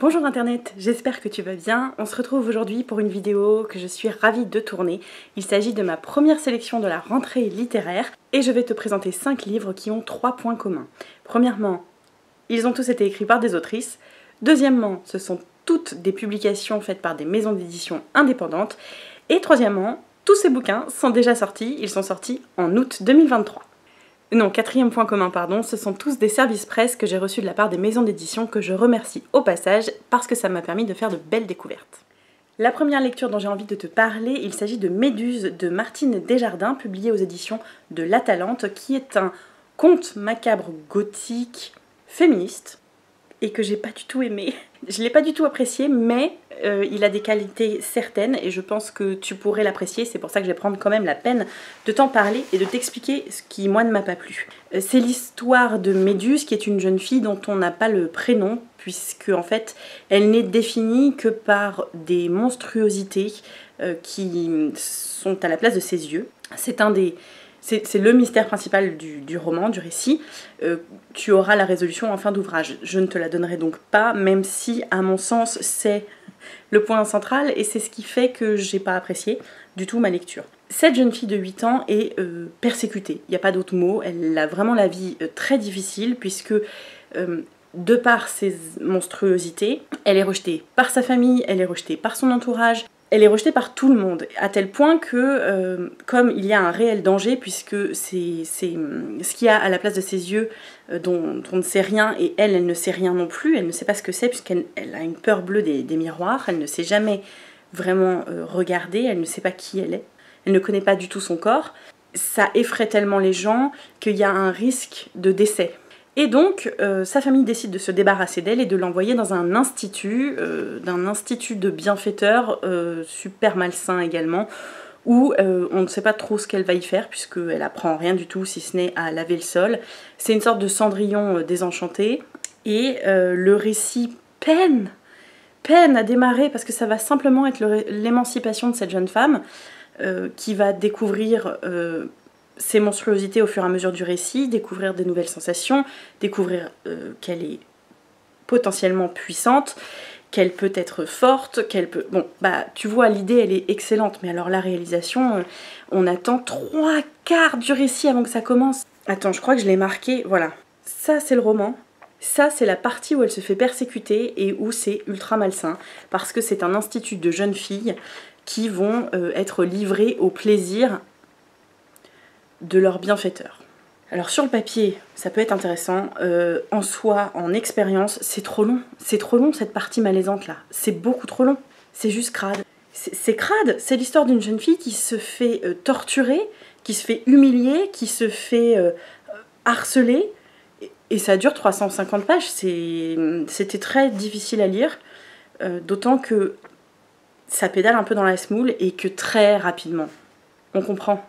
Bonjour internet, j'espère que tu vas bien. On se retrouve aujourd'hui pour une vidéo que je suis ravie de tourner. Il s'agit de ma première sélection de la rentrée littéraire et je vais te présenter 5 livres qui ont 3 points communs. Premièrement, ils ont tous été écrits par des autrices. Deuxièmement, ce sont toutes des publications faites par des maisons d'édition indépendantes. Et troisièmement, tous ces bouquins sont déjà sortis, ils sont sortis en août 2023. Non, quatrième point commun, pardon, ce sont tous des services presse que j'ai reçus de la part des maisons d'édition que je remercie au passage parce que ça m'a permis de faire de belles découvertes. La première lecture dont j'ai envie de te parler, il s'agit de Méduse de Martine Desjardins, publié aux éditions de l'Atalante, qui est un conte macabre gothique féministe et que j'ai pas du tout aimé. Je l'ai pas du tout apprécié, mais il a des qualités certaines et je pense que tu pourrais l'apprécier. C'est pour ça que je vais prendre quand même la peine de t'en parler et de t'expliquer ce qui, moi, ne m'a pas plu. C'est l'histoire de Méduse, qui est une jeune fille dont on n'a pas le prénom, puisque en fait, elle n'est définie que par des monstruosités qui sont à la place de ses yeux. C'est le mystère principal du roman, du récit. Tu auras la résolution en fin d'ouvrage. Je ne te la donnerai donc pas, même si, à mon sens, c'est le point central et c'est ce qui fait que j'ai pas apprécié du tout ma lecture. Cette jeune fille de 8 ans est persécutée, il n'y a pas d'autre mot. Elle a vraiment la vie très difficile puisque, de par ses monstruosités, elle est rejetée par sa famille, elle est rejetée par son entourage. Elle est rejetée par tout le monde, à tel point que, comme il y a un réel danger, puisque c'est ce qu'il y a à la place de ses yeux dont on ne sait rien, et elle ne sait rien non plus, elle ne sait pas ce que c'est, puisqu'elle a une peur bleue des miroirs, elle ne sait jamais vraiment regarder, elle ne sait pas qui elle est, elle ne connaît pas du tout son corps. Ça effraie tellement les gens qu'il y a un risque de décès. Et donc, sa famille décide de se débarrasser d'elle et de l'envoyer dans un institut, de bienfaiteurs, super malsain également, où on ne sait pas trop ce qu'elle va y faire, puisqu'elle apprend rien du tout, si ce n'est à laver le sol. C'est une sorte de Cendrillon désenchanté, et le récit peine à démarrer, parce que ça va simplement être l'émancipation de cette jeune femme, qui va découvrir ses monstruosités au fur et à mesure du récit, découvrir des nouvelles sensations, découvrir qu'elle est potentiellement puissante, qu'elle peut être forte, qu'elle peut... Bon, bah, tu vois, l'idée, elle est excellente, mais alors la réalisation, on attend 3/4 du récit avant que ça commence. Attends, je crois que je l'ai marqué, voilà. Ça, c'est le roman. Ça, c'est la partie où elle se fait persécuter et où c'est ultra malsain, parce que c'est un institut de jeunes filles qui vont être livrées au plaisir de leur bienfaiteur. Alors sur le papier, ça peut être intéressant, en soi, en expérience, c'est trop long cette partie malaisante là, c'est beaucoup trop long, c'est juste crade. C'est crade, c'est l'histoire d'une jeune fille qui se fait torturer, qui se fait humilier, qui se fait harceler, et ça dure 350 pages, c'était très difficile à lire, d'autant que ça pédale un peu dans la semoule et que très rapidement, on comprend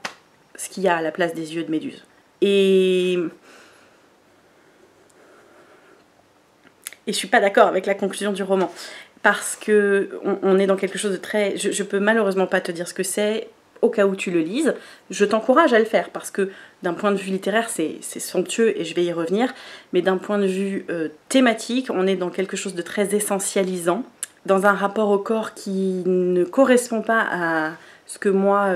ce qu'il y a à la place des yeux de Méduse. Et je suis pas d'accord avec la conclusion du roman, parce que on est dans quelque chose de très... Je peux malheureusement pas te dire ce que c'est, au cas où tu le lises. Je t'encourage à le faire, parce que d'un point de vue littéraire, c'est somptueux, et je vais y revenir, mais d'un point de vue thématique, on est dans quelque chose de très essentialisant, dans un rapport au corps qui ne correspond pas à ce que moi...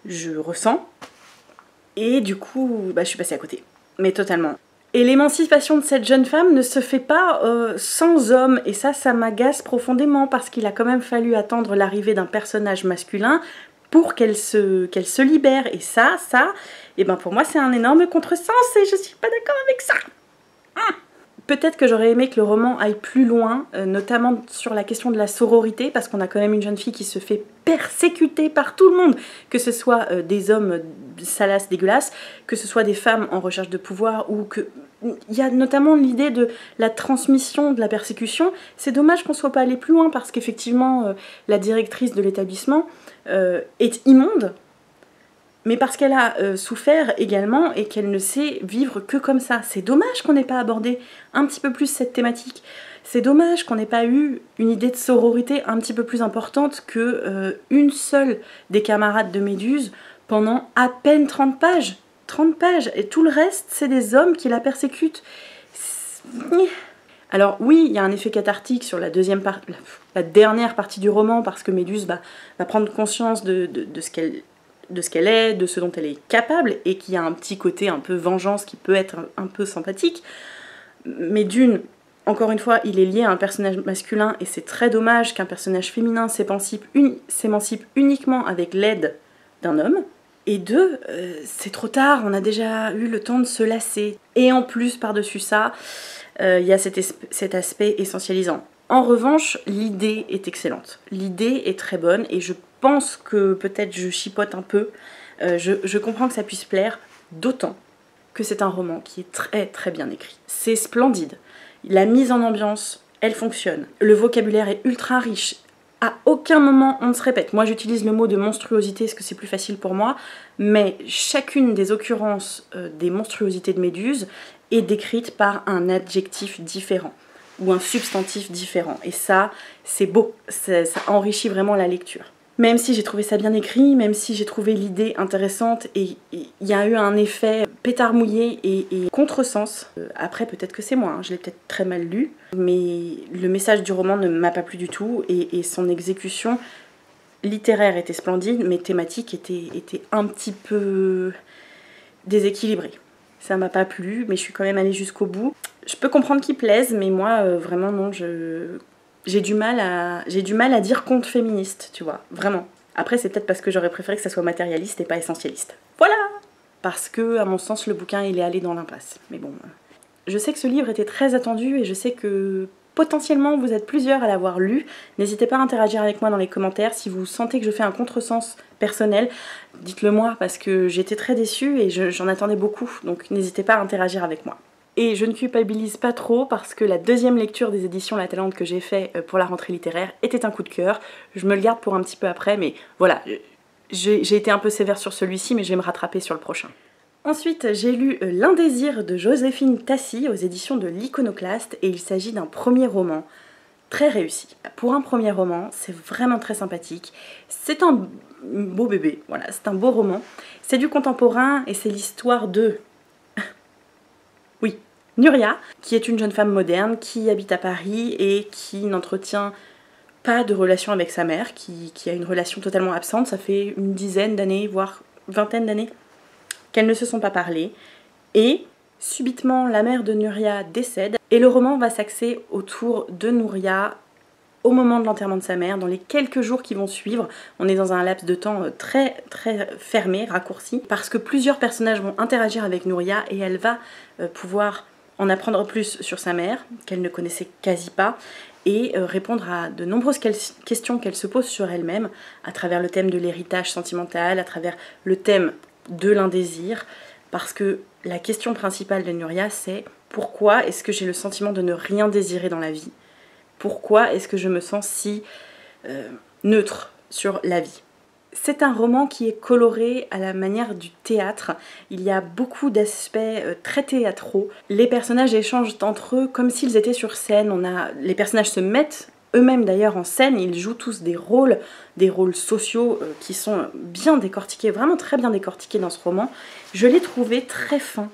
je ressens, et du coup, bah, je suis passée à côté, mais totalement. Et l'émancipation de cette jeune femme ne se fait pas sans homme, et ça m'agace profondément, parce qu'il a quand même fallu attendre l'arrivée d'un personnage masculin pour qu'elle se libère, et ça, et ben pour moi c'est un énorme contresens, et je suis pas d'accord avec ça. Peut-être que j'aurais aimé que le roman aille plus loin, notamment sur la question de la sororité, parce qu'on a quand même une jeune fille qui se fait persécuter par tout le monde, que ce soit des hommes salaces, dégueulasses, que ce soit des femmes en recherche de pouvoir, ou que... Il y a notamment l'idée de la transmission de la persécution. C'est dommage qu'on ne soit pas allé plus loin, parce qu'effectivement, la directrice de l'établissement est immonde, mais parce qu'elle a souffert également et qu'elle ne sait vivre que comme ça. C'est dommage qu'on n'ait pas abordé un petit peu plus cette thématique. C'est dommage qu'on n'ait pas eu une idée de sororité un petit peu plus importante que une seule des camarades de Méduse pendant à peine 30 pages. 30 pages, et tout le reste, c'est des hommes qui la persécutent. Alors oui, il y a un effet cathartique sur la dernière partie du roman, parce que Méduse va prendre conscience de ce qu'elle est, de ce dont elle est capable, et qu'il y a un petit côté un peu vengeance qui peut être un peu sympathique. Mais d'une, encore une fois, il est lié à un personnage masculin, et c'est très dommage qu'un personnage féminin s'émancipe uniquement avec l'aide d'un homme. Et deux, c'est trop tard, on a déjà eu le temps de se lasser. Et en plus, par-dessus ça, il y a cet aspect essentialisant. En revanche, l'idée est excellente. L'idée est très bonne, et je pense que peut-être je chipote un peu. Je comprends que ça puisse plaire, d'autant que c'est un roman qui est très très bien écrit. C'est splendide. La mise en ambiance, elle fonctionne. Le vocabulaire est ultra riche. À aucun moment on ne se répète. Moi j'utilise le mot de monstruosité parce que c'est plus facile pour moi, mais chacune des occurrences des monstruosités de Méduse est décrite par un adjectif différent ou un substantif différent. Et ça, c'est beau, ça enrichit vraiment la lecture. Même si j'ai trouvé ça bien écrit, même si j'ai trouvé l'idée intéressante, et il y a eu un effet pétard mouillé et contresens. Après, peut-être que c'est moi, hein, je l'ai peut-être très mal lu, mais le message du roman ne m'a pas plu du tout, et son exécution littéraire était splendide, mais thématique était un petit peu déséquilibrée. Ça m'a pas plu, mais je suis quand même allée jusqu'au bout. Je peux comprendre qu'il plaise, mais moi, vraiment non, j'ai du mal à dire conte féministe, tu vois, vraiment. Après, c'est peut-être parce que j'aurais préféré que ça soit matérialiste et pas essentialiste. Voilà! Parce que, à mon sens, le bouquin, il est allé dans l'impasse. Mais bon, je sais que ce livre était très attendu, et je sais que potentiellement vous êtes plusieurs à l'avoir lu. N'hésitez pas à interagir avec moi dans les commentaires. Si vous sentez que je fais un contresens personnel, dites-le moi, parce que j'étais très déçue et j'en attendais beaucoup. Donc n'hésitez pas à interagir avec moi. Et je ne culpabilise pas trop, parce que la deuxième lecture des éditions La Talente que j'ai fait pour la rentrée littéraire était un coup de cœur. Je me le garde pour un petit peu après, mais voilà, j'ai été un peu sévère sur celui-ci, mais je vais me rattraper sur le prochain. Ensuite, j'ai lu L'Indésir de Joséphine Tassi aux éditions de l'Iconoclaste, et il s'agit d'un premier roman très réussi. Pour un premier roman, c'est vraiment très sympathique. C'est un beau bébé, voilà, c'est un beau roman. C'est du contemporain, et c'est l'histoire de... oui, Nuria, qui est une jeune femme moderne qui habite à Paris et qui n'entretient pas de relation avec sa mère, qui a une relation totalement absente. Ça fait une dizaine d'années, voire vingtaine d'années qu'elles ne se sont pas parlé, et subitement la mère de Nuria décède, et le roman va s'axer autour de Nuria au moment de l'enterrement de sa mère, dans les quelques jours qui vont suivre. On est dans un laps de temps très très fermé, raccourci, parce que plusieurs personnages vont interagir avec Nuria, et elle va pouvoir en apprendre plus sur sa mère, qu'elle ne connaissait quasi pas, et répondre à de nombreuses questions qu'elle se pose sur elle-même, à travers le thème de l'héritage sentimental, à travers le thème de l'indésir, parce que la question principale de Nuria, c'est pourquoi est-ce que j'ai le sentiment de ne rien désirer dans la vie? Pourquoi est-ce que je me sens si neutre sur la vie? C'est un roman qui est coloré à la manière du théâtre. Il y a beaucoup d'aspects très théâtraux. Les personnages échangent entre eux comme s'ils étaient sur scène. Les personnages se mettent eux-mêmes d'ailleurs en scène, ils jouent tous des rôles sociaux qui sont bien décortiqués, vraiment très bien décortiqués dans ce roman. Je l'ai trouvé très fin,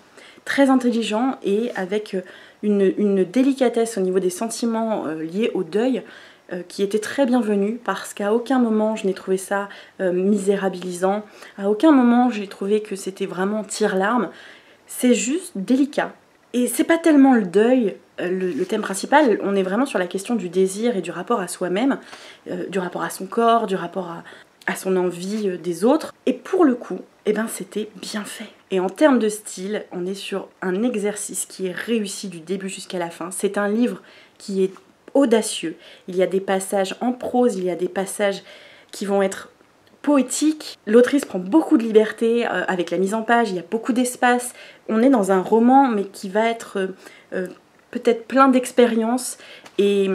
très intelligent, et avec une délicatesse au niveau des sentiments liés au deuil qui était très bienvenue, parce qu'à aucun moment je n'ai trouvé ça misérabilisant, à aucun moment j'ai trouvé que c'était vraiment tire-larme. C'est juste délicat. Et c'est pas tellement le deuil, le thème principal, on est vraiment sur la question du désir et du rapport à soi-même, du rapport à son corps, du rapport à son envie des autres. Et pour le coup, eh ben, c'était bien fait. Et en termes de style, on est sur un exercice qui est réussi du début jusqu'à la fin. C'est un livre qui est audacieux. Il y a des passages en prose, il y a des passages qui vont être poétique. L'autrice prend beaucoup de liberté avec la mise en page, il y a beaucoup d'espace. On est dans un roman, mais qui va être peut-être plein d'expériences, et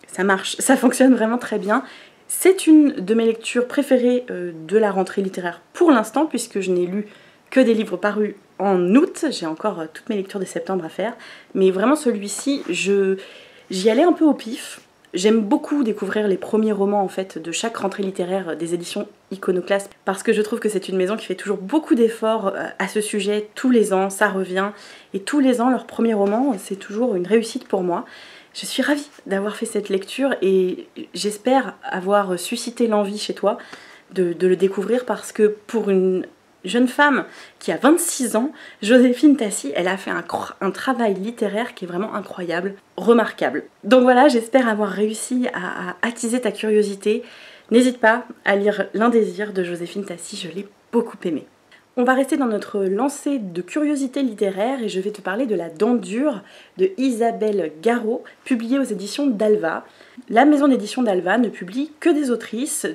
ça marche, ça fonctionne vraiment très bien. C'est une de mes lectures préférées de la rentrée littéraire pour l'instant, puisque je n'ai lu que des livres parus en août. J'ai encore toutes mes lectures de septembre à faire, mais vraiment celui-ci, j'y allais un peu au pif. J'aime beaucoup découvrir les premiers romans en fait de chaque rentrée littéraire des éditions Iconoclaste, parce que je trouve que c'est une maison qui fait toujours beaucoup d'efforts à ce sujet. Tous les ans, ça revient, et tous les ans, leur premier roman, c'est toujours une réussite pour moi. Je suis ravie d'avoir fait cette lecture et j'espère avoir suscité l'envie chez toi de le découvrir parce que pour une jeune femme qui a 26 ans, Joséphine Tassi, elle a fait un travail littéraire qui est vraiment incroyable, remarquable. Donc voilà, j'espère avoir réussi à attiser ta curiosité. N'hésite pas à lire L'Indésir de Joséphine Tassi, je l'ai beaucoup aimé. On va rester dans notre lancée de curiosité littéraire et je vais te parler de La Dent dure de Isabelle Garot, publiée aux éditions d'Alva. La maison d'édition d'Alva ne publie que des autrices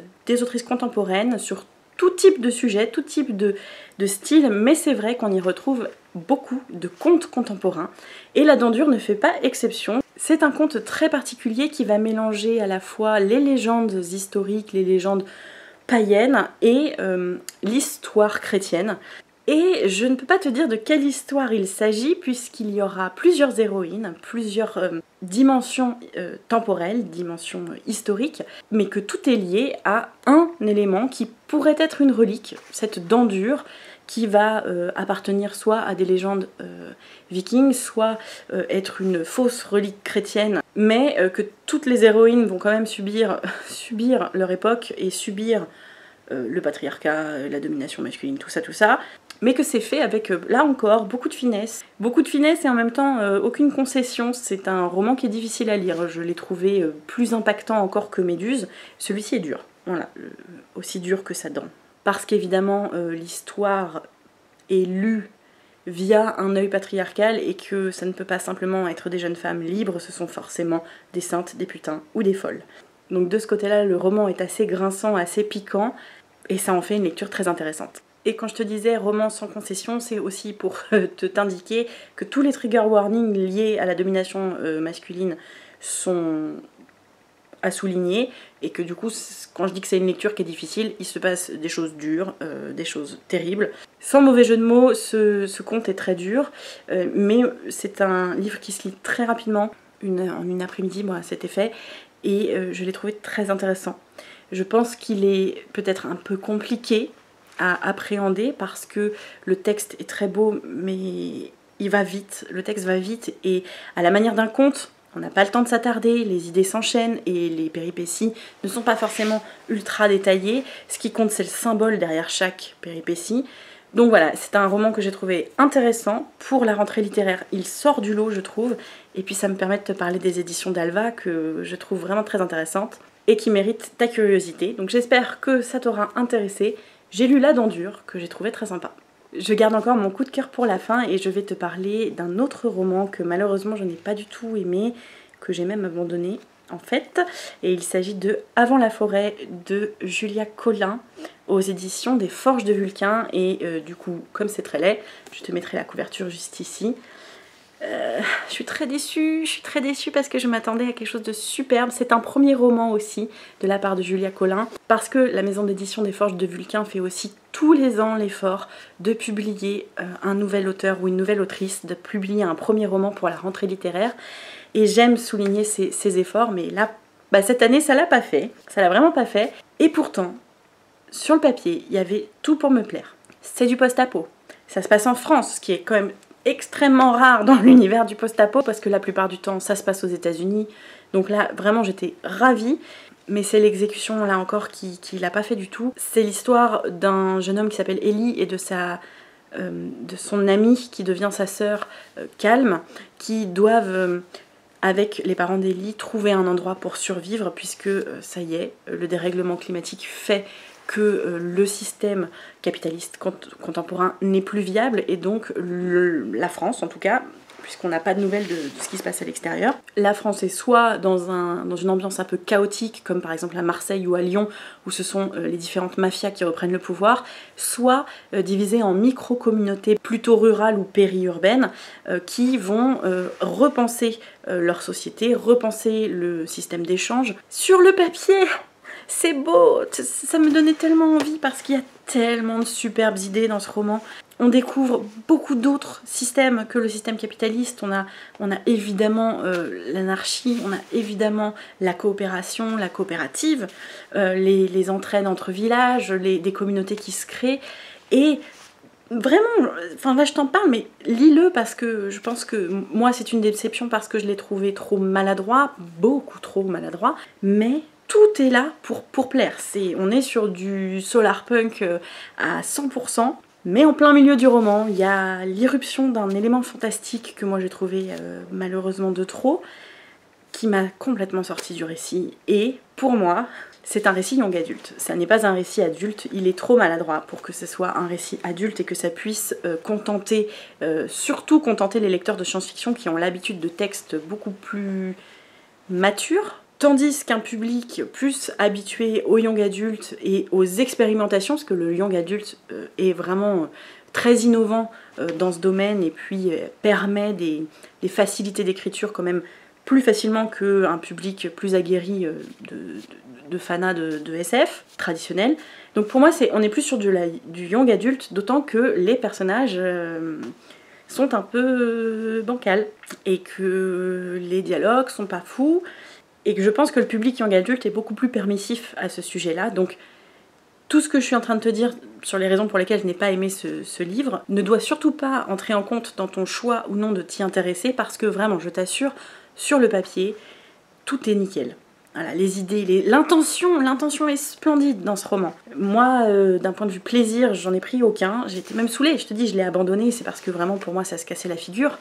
contemporaines sur tout type de sujet, tout type de style, mais c'est vrai qu'on y retrouve beaucoup de contes contemporains et La Dent dure ne fait pas exception. C'est un conte très particulier qui va mélanger à la fois les légendes historiques, les légendes païenne et l'histoire chrétienne. Et je ne peux pas te dire de quelle histoire il s'agit puisqu'il y aura plusieurs héroïnes, plusieurs dimensions temporelles, dimensions historiques, mais que tout est lié à un élément qui pourrait être une relique, cette dent dure, qui va appartenir soit à des légendes vikings, soit être une fausse relique chrétienne, mais que toutes les héroïnes vont quand même subir leur époque et subir le patriarcat, la domination masculine, tout ça, mais que c'est fait avec, là encore, beaucoup de finesse et en même temps aucune concession. C'est un roman qui est difficile à lire, je l'ai trouvé plus impactant encore que Méduse. Celui-ci est dur, voilà, aussi dur que sa dent. Parce qu'évidemment, l'histoire est lue via un œil patriarcal et que ça ne peut pas simplement être des jeunes femmes libres, ce sont forcément des saintes, des putains ou des folles. Donc de ce côté-là, le roman est assez grinçant, assez piquant, et ça en fait une lecture très intéressante. Et quand je te disais roman sans concession, c'est aussi pour t'indiquer que tous les trigger warnings liés à la domination masculine sont à souligner, et que du coup, quand je dis que c'est une lecture qui est difficile, il se passe des choses dures, des choses terribles. Sans mauvais jeu de mots, ce conte est très dur, mais c'est un livre qui se lit très rapidement, en une après-midi, moi, c'était fait, et je l'ai trouvé très intéressant. Je pense qu'il est peut-être un peu compliqué à appréhender parce que le texte est très beau, mais il va vite, le texte va vite, et à la manière d'un conte, on n'a pas le temps de s'attarder, les idées s'enchaînent et les péripéties ne sont pas forcément ultra détaillées. Ce qui compte, c'est le symbole derrière chaque péripétie. Donc voilà, c'est un roman que j'ai trouvé intéressant pour la rentrée littéraire. Il sort du lot, je trouve, et puis ça me permet de te parler des éditions d'Alva que je trouve vraiment très intéressantes et qui méritent ta curiosité. Donc j'espère que ça t'aura intéressé. J'ai lu La Dent dure, que j'ai trouvé très sympa. Je garde encore mon coup de cœur pour la fin et je vais te parler d'un autre roman que malheureusement je n'ai pas du tout aimé, que j'ai même abandonné en fait. Et il s'agit de Avant la forêt de Julia Collin aux éditions des Forges de Vulcain. Et du coup, comme c'est très laid, je te mettrai la couverture juste ici. Je suis très déçue parce que je m'attendais à quelque chose de superbe. C'est un premier roman aussi de la part de Julia Collin, parce que la maison d'édition des Forges de Vulcain fait aussi tous les ans l'effort de publier un nouvel auteur ou une nouvelle autrice, de publier un premier roman pour la rentrée littéraire. Et j'aime souligner ces efforts, mais là, cette année, ça l'a pas fait. Ça l'a vraiment pas fait. Et pourtant, sur le papier, il y avait tout pour me plaire. C'est du post-apo. Ça se passe en France, ce qui est quand même extrêmement rare dans l'univers du post-apo parce que la plupart du temps ça se passe aux États-Unis. Donc là vraiment j'étais ravie, mais c'est l'exécution là encore qui l'a pas fait du tout. C'est l'histoire d'un jeune homme qui s'appelle Ellie et de son amie qui devient sa sœur Calme, qui doivent avec les parents d'Ellie trouver un endroit pour survivre puisque ça y est, le dérèglement climatique fait que le système capitaliste contemporain n'est plus viable et donc la France en tout cas, puisqu'on n'a pas de nouvelles de ce qui se passe à l'extérieur, la France est soit dans une ambiance un peu chaotique comme par exemple à Marseille ou à Lyon où ce sont les différentes mafias qui reprennent le pouvoir, soit divisée en micro-communautés plutôt rurales ou périurbaines qui vont repenser leur société, repenser le système d'échange. Sur le papier, c'est beau, ça me donnait tellement envie parce qu'il y a tellement de superbes idées dans ce roman. On découvre beaucoup d'autres systèmes que le système capitaliste. On a évidemment l'anarchie, on a évidemment la coopération, la coopérative, les entraides entre villages, des communautés qui se créent. Et vraiment, enfin là je t'en parle, mais lis-le parce que je pense que moi c'est une déception parce que je l'ai trouvé trop maladroit, beaucoup trop maladroit, mais tout est là pour plaire. On est sur du solarpunk à 100%, mais en plein milieu du roman, il y a l'irruption d'un élément fantastique que moi j'ai trouvé malheureusement de trop, qui m'a complètement sorti du récit, et pour moi, c'est un récit young adulte. Ça n'est pas un récit adulte, il est trop maladroit pour que ce soit un récit adulte et que ça puisse contenter, surtout contenter les lecteurs de science-fiction qui ont l'habitude de textes beaucoup plus matures, tandis qu'un public plus habitué au young adulte et aux expérimentations, parce que le young adulte est vraiment très innovant dans ce domaine et puis permet des facilités d'écriture quand même plus facilement qu'un public plus aguerri de fanas de SF traditionnel. Donc pour moi, on est plus sur du young adulte, d'autant que les personnages sont un peu bancals et que les dialogues sont pas fous et que je pense que le public young adulte est beaucoup plus permissif à ce sujet-là. Donc tout ce que je suis en train de te dire sur les raisons pour lesquelles je n'ai pas aimé ce livre ne doit surtout pas entrer en compte dans ton choix ou non de t'y intéresser, parce que vraiment, je t'assure, sur le papier, tout est nickel. Voilà, les idées, l'intention est splendide dans ce roman. Moi, d'un point de vue plaisir, j'en ai pris aucun. J'étais même saoulée, je te dis, je l'ai abandonné, c'est parce que vraiment pour moi ça se cassait la figure.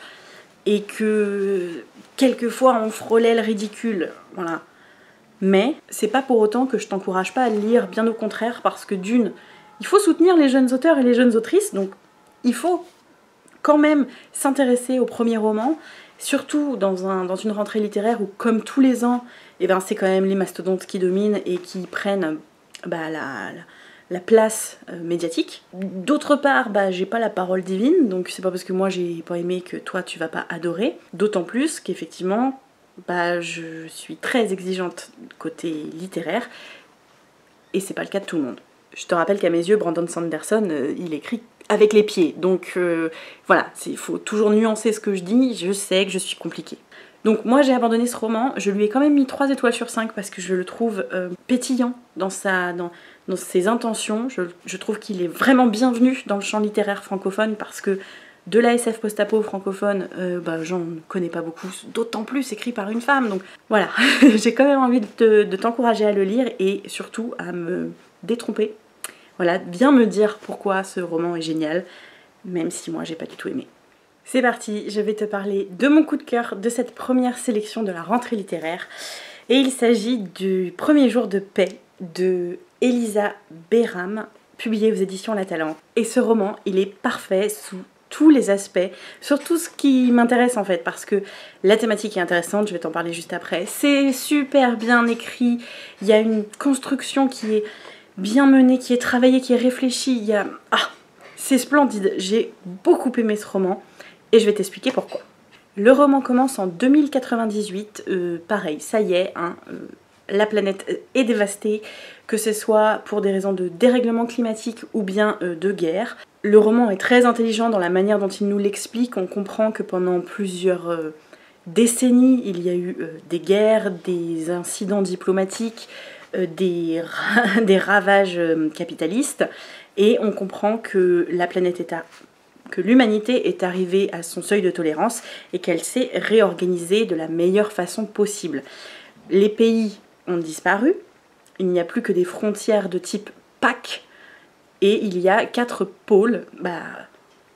Et que quelquefois on frôlait le ridicule, voilà. Mais c'est pas pour autant que je t'encourage pas à le lire, bien au contraire, parce que d'une, il faut soutenir les jeunes auteurs et les jeunes autrices, donc il faut quand même s'intéresser au premier roman, surtout dans une rentrée littéraire où, comme tous les ans, eh ben, c'est quand même les mastodontes qui dominent et qui prennent la place médiatique. D'autre part, j'ai pas la parole divine, donc c'est pas parce que moi j'ai pas aimé que toi tu vas pas adorer, d'autant plus qu'effectivement, je suis très exigeante côté littéraire, et c'est pas le cas de tout le monde. Je te rappelle qu'à mes yeux, Brandon Sanderson, il écrit avec les pieds, donc voilà, il faut toujours nuancer ce que je dis, je sais que je suis compliquée. Donc moi j'ai abandonné ce roman, je lui ai quand même mis 3 étoiles sur 5 parce que je le trouve pétillant dans ses intentions, je trouve qu'il est vraiment bienvenu dans le champ littéraire francophone, parce que de la SF post-apo francophone, j'en connais pas beaucoup, d'autant plus écrit par une femme, donc voilà, j'ai quand même envie de t'encourager à le lire et surtout à me détromper. Voilà, bien me dire pourquoi ce roman est génial, même si moi j'ai pas du tout aimé. C'est parti, je vais te parler de mon coup de cœur de cette première sélection de la rentrée littéraire. Et il s'agit du Premier jour de paix de Elisa Béram, publié aux éditions La Talente. Et ce roman, il est parfait sous tous les aspects, sur tout ce qui m'intéresse en fait, parce que la thématique est intéressante, je vais t'en parler juste après. C'est super bien écrit, il y a une construction qui est bien menée, qui est travaillée, qui est réfléchie, c'est splendide, j'ai beaucoup aimé ce roman. Et je vais t'expliquer pourquoi. Le roman commence en 2098, pareil, ça y est, la planète est dévastée, que ce soit pour des raisons de dérèglement climatique ou bien de guerre. Le roman est très intelligent dans la manière dont il nous l'explique, on comprend que pendant plusieurs décennies, il y a eu des guerres, des incidents diplomatiques, des ravages capitalistes, et on comprend que la planète que l'humanité est arrivée à son seuil de tolérance et qu'elle s'est réorganisée de la meilleure façon possible. Les pays ont disparu, il n'y a plus que des frontières de type PAC et il y a 4 pôles,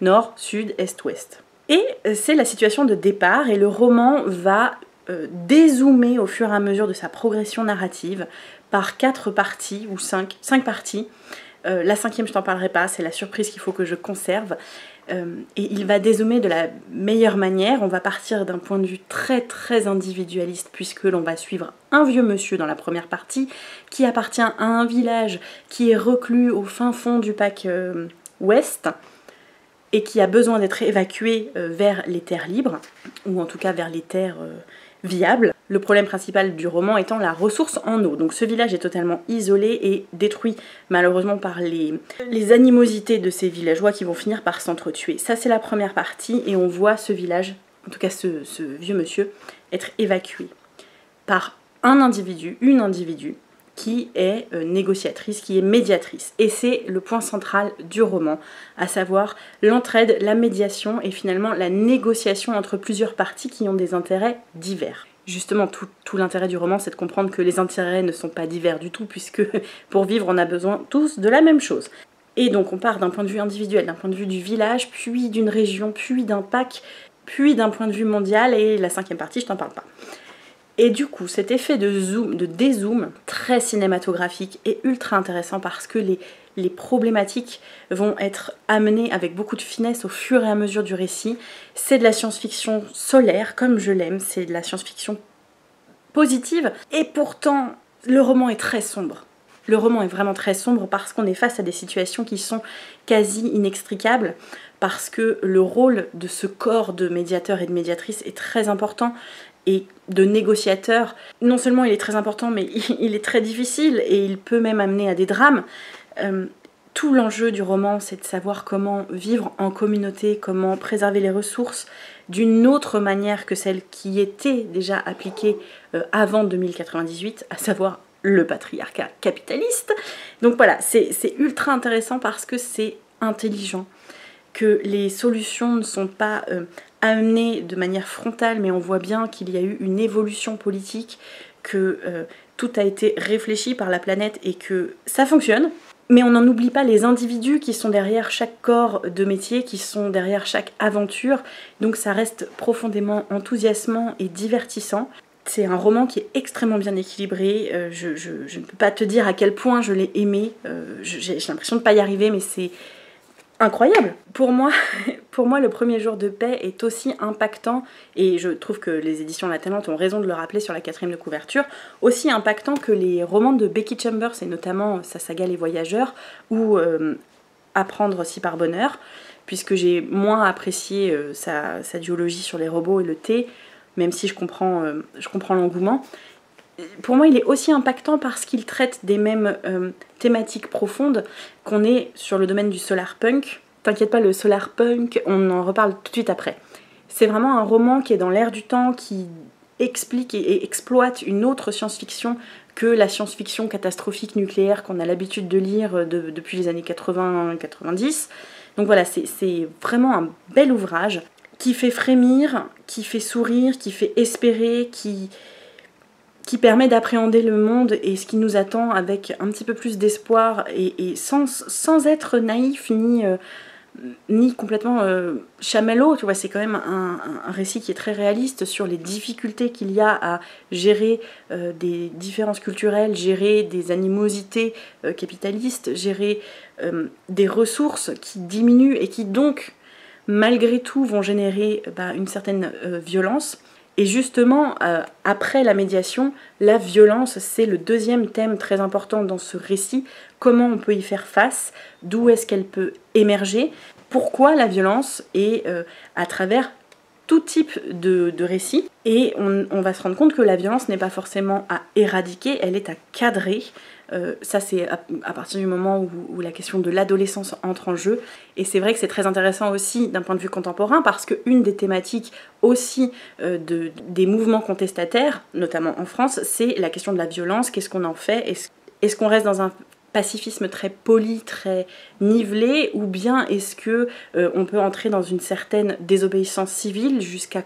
nord, sud, est, ouest. Et c'est la situation de départ, et le roman va dézoomer au fur et à mesure de sa progression narrative par 4 parties, ou 5 parties. La 5e, je t'en parlerai pas, c'est la surprise qu'il faut que je conserve. Et il va dézoomer de la meilleure manière. On va partir d'un point de vue très très individualiste, puisque l'on va suivre un vieux monsieur dans la première partie qui appartient à un village qui est reclus au fin fond du PAC ouest et qui a besoin d'être évacué vers les terres libres, ou en tout cas vers les terres viables. Le problème principal du roman étant la ressource en eau. Donc ce village est totalement isolé et détruit malheureusement par les animosités de ces villageois qui vont finir par s'entretuer. Ça c'est la première partie, et on voit ce village, en tout cas ce vieux monsieur, être évacué par un individu, une individu, qui est négociatrice, qui est médiatrice. Et c'est le point central du roman, à savoir l'entraide, la médiation et finalement la négociation entre plusieurs parties qui ont des intérêts divers. Justement, tout l'intérêt du roman, c'est de comprendre que les intérêts ne sont pas divers du tout, puisque pour vivre, on a besoin tous de la même chose. Et donc on part d'un point de vue individuel, d'un point de vue du village, puis d'une région, puis d'un pack, puis d'un point de vue mondial, et la 5e partie, je t'en parle pas. Et du coup, cet effet de zoom, de dézoom, très cinématographique et ultra intéressant parce que les problématiques vont être amenées avec beaucoup de finesse au fur et à mesure du récit. C'est de la science-fiction solaire, comme je l'aime, c'est de la science-fiction positive, et pourtant, le roman est très sombre. Le roman est vraiment très sombre parce qu'on est face à des situations qui sont quasi inextricables, parce que le rôle de ce corps de médiateur et de médiatrice est très important, et de négociateur, non seulement il est très important, mais il est très difficile et il peut même amener à des drames. Tout l'enjeu du roman, c'est de savoir comment vivre en communauté, comment préserver les ressources d'une autre manière que celle qui était déjà appliquée avant 2098, à savoir le patriarcat capitaliste. Donc voilà, c'est ultra intéressant parce que c'est intelligent, que les solutions ne sont pas amenées de manière frontale, mais on voit bien qu'il y a eu une évolution politique, que tout a été réfléchi par la planète et que ça fonctionne. Mais on n'en oublie pas les individus qui sont derrière chaque corps de métier, qui sont derrière chaque aventure, donc ça reste profondément enthousiasmant et divertissant. C'est un roman qui est extrêmement bien équilibré, je ne peux pas te dire à quel point je l'ai aimé, j'ai l'impression de ne pas y arriver, mais c'est incroyable. Pour moi, le premier jour de paix est aussi impactant, et je trouve que les éditions La Tennante ont raison de le rappeler sur la 4e de couverture, aussi impactant que les romans de Becky Chambers, et notamment sa saga Les Voyageurs, ou Apprendre si par bonheur, puisque j'ai moins apprécié sa duologie sur les robots et le thé, même si je comprends l'engouement. Pour moi, il est aussi impactant parce qu'il traite des mêmes thématiques profondes qu'on est sur le domaine du solarpunk. T'inquiète pas, le solarpunk, on en reparle tout de suite après. C'est vraiment un roman qui est dans l'air du temps, qui explique et exploite une autre science-fiction que la science-fiction catastrophique nucléaire qu'on a l'habitude de lire depuis les années 80-90. Donc voilà, c'est vraiment un bel ouvrage qui fait frémir, qui fait sourire, qui fait espérer, qui permet d'appréhender le monde et ce qui nous attend avec un petit peu plus d'espoir et sans être naïf ni complètement chamallow, tu vois, c'est quand même un récit qui est très réaliste sur les difficultés qu'il y a à gérer des différences culturelles, gérer des animosités capitalistes, gérer des ressources qui diminuent et qui donc, malgré tout, vont générer une certaine violence. Et justement, après la médiation, la violence, c'est le deuxième thème très important dans ce récit. Comment on peut y faire face? D'où est-ce qu'elle peut émerger? Pourquoi la violence? Et à travers tout type de récit. Et on va se rendre compte que la violence n'est pas forcément à éradiquer, elle est à cadrer. Ça c'est à partir du moment où la question de l'adolescence entre en jeu, et c'est vrai que c'est très intéressant aussi d'un point de vue contemporain parce qu'une des thématiques aussi des mouvements contestataires, notamment en France, c'est la question de la violence. Qu'est-ce qu'on en fait? Est-ce qu'on reste dans un pacifisme très poli, très nivelé, ou bien est-ce que on peut entrer dans une certaine désobéissance civile? Jusqu'à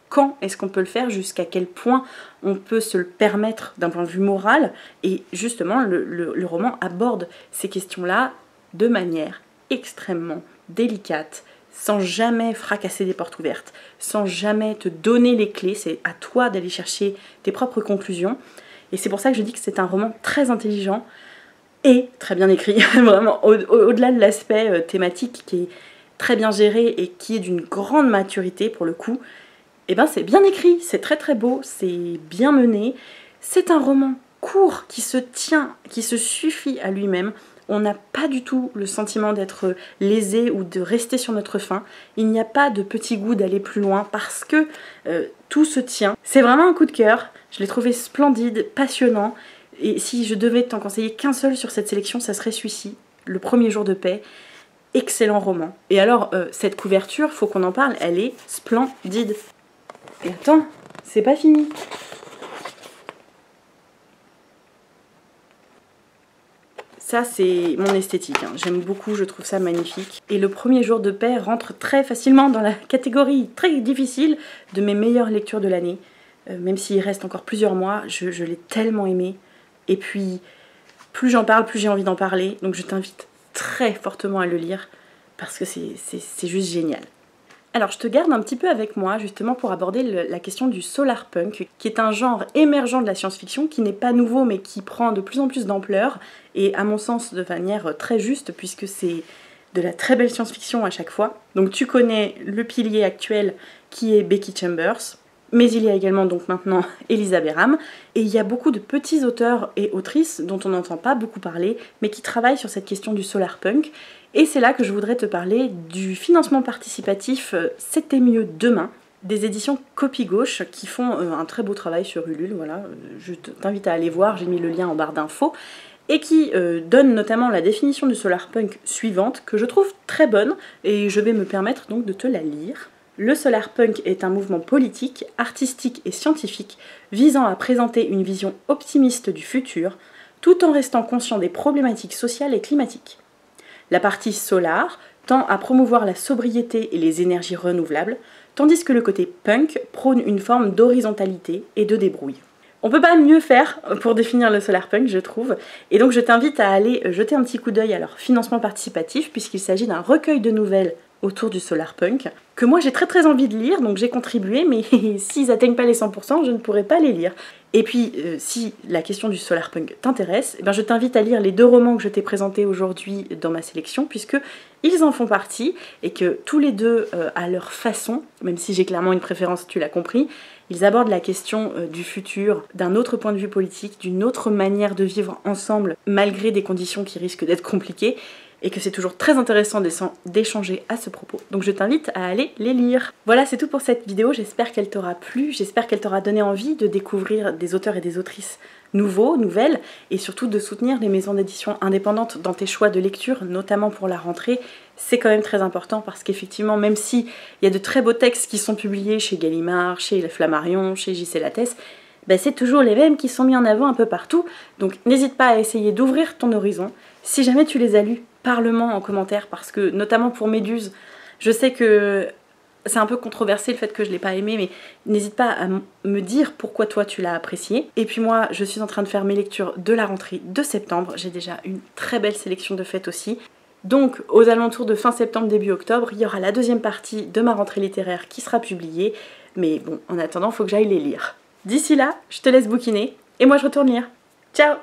quand est-ce qu'on peut le faire? Jusqu'à quel point on peut se le permettre d'un point de vue moral? Et justement, le roman aborde ces questions-là de manière extrêmement délicate, sans jamais fracasser des portes ouvertes, sans jamais te donner les clés. C'est à toi d'aller chercher tes propres conclusions. Et c'est pour ça que je dis que c'est un roman très intelligent et très bien écrit, vraiment, au-delà de l'aspect thématique qui est très bien géré et qui est d'une grande maturité pour le coup. Et ben c'est bien écrit, c'est très très beau, c'est bien mené. C'est un roman court qui se tient, qui se suffit à lui-même. On n'a pas du tout le sentiment d'être lésé ou de rester sur notre faim. Il n'y a pas de petit goût d'aller plus loin parce que tout se tient. C'est vraiment un coup de cœur, je l'ai trouvé splendide, passionnant. Et si je devais t'en conseiller qu'un seul sur cette sélection, ça serait celui-ci, Le Premier Jour de Paix. Excellent roman. Et alors, cette couverture, faut qu'on en parle, elle est splendide. Et attends, c'est pas fini. Ça c'est mon esthétique, hein. J'aime beaucoup, je trouve ça magnifique. Et le premier jour de paix rentre très facilement dans la catégorie très difficile de mes meilleures lectures de l'année. Même s'il reste encore plusieurs mois, je l'ai tellement aimé. Et puis, plus j'en parle, plus j'ai envie d'en parler. Donc je t'invite très fortement à le lire, parce que c'est juste génial. Alors je te garde un petit peu avec moi justement pour aborder la question du solarpunk, qui est un genre émergent de la science-fiction, qui n'est pas nouveau mais qui prend de plus en plus d'ampleur, et à mon sens de manière très juste, puisque c'est de la très belle science-fiction à chaque fois. Donc tu connais le pilier actuel qui est Becky Chambers, mais il y a également donc maintenant Elisa Beram, et il y a beaucoup de petits auteurs et autrices dont on n'entend pas beaucoup parler, mais qui travaillent sur cette question du solarpunk. Et c'est là que je voudrais te parler du financement participatif C'était mieux demain, des éditions Copie Gauche, qui font un très beau travail sur Ulule, voilà, je t'invite à aller voir, j'ai mis le lien en barre d'infos, et qui donne notamment la définition du solarpunk suivante, que je trouve très bonne, et je vais me permettre donc de te la lire. Le solarpunk est un mouvement politique, artistique et scientifique visant à présenter une vision optimiste du futur, tout en restant conscient des problématiques sociales et climatiques. La partie solar tend à promouvoir la sobriété et les énergies renouvelables, tandis que le côté punk prône une forme d'horizontalité et de débrouille. On peut pas mieux faire pour définir le solarpunk, je trouve, et donc je t'invite à aller jeter un petit coup d'œil à leur financement participatif, puisqu'il s'agit d'un recueil de nouvelles autour du solarpunk, que moi j'ai très envie de lire, donc j'ai contribué, mais s'ils n'atteignent pas les 100%, je ne pourrai pas les lire. Et puis, si la question du solarpunk t'intéresse, eh ben, je t'invite à lire les 2 romans que je t'ai présentés aujourd'hui dans ma sélection, puisque ils en font partie, et que tous les deux, à leur façon, même si j'ai clairement une préférence, tu l'as compris, ils abordent la question du futur d'un autre point de vue politique, d'une autre manière de vivre ensemble, malgré des conditions qui risquent d'être compliquées, et que c'est toujours très intéressant d'échanger à ce propos. Donc je t'invite à aller les lire. Voilà, c'est tout pour cette vidéo, j'espère qu'elle t'aura plu, j'espère qu'elle t'aura donné envie de découvrir des auteurs et des autrices nouveaux, nouvelles, et surtout de soutenir les maisons d'édition indépendantes dans tes choix de lecture, notamment pour la rentrée. C'est quand même très important parce qu'effectivement, même s'il y a de très beaux textes qui sont publiés chez Gallimard, chez Flammarion, chez J.C. Lattès, ben c'est toujours les mêmes qui sont mis en avant un peu partout, donc n'hésite pas à essayer d'ouvrir ton horizon. Si jamais tu les as lus, parle-moi en commentaire, parce que notamment pour Méduse, je sais que c'est un peu controversé le fait que je l'ai pas aimé, mais n'hésite pas à me dire pourquoi toi tu l'as apprécié. Et puis moi, je suis en train de faire mes lectures de la rentrée de septembre, j'ai déjà une très belle sélection de fêtes aussi. Donc aux alentours de fin septembre, début octobre, il y aura la 2e partie de ma rentrée littéraire qui sera publiée, mais bon, en attendant, il faut que j'aille les lire. D'ici là, je te laisse bouquiner, et moi je retourne lire. Ciao!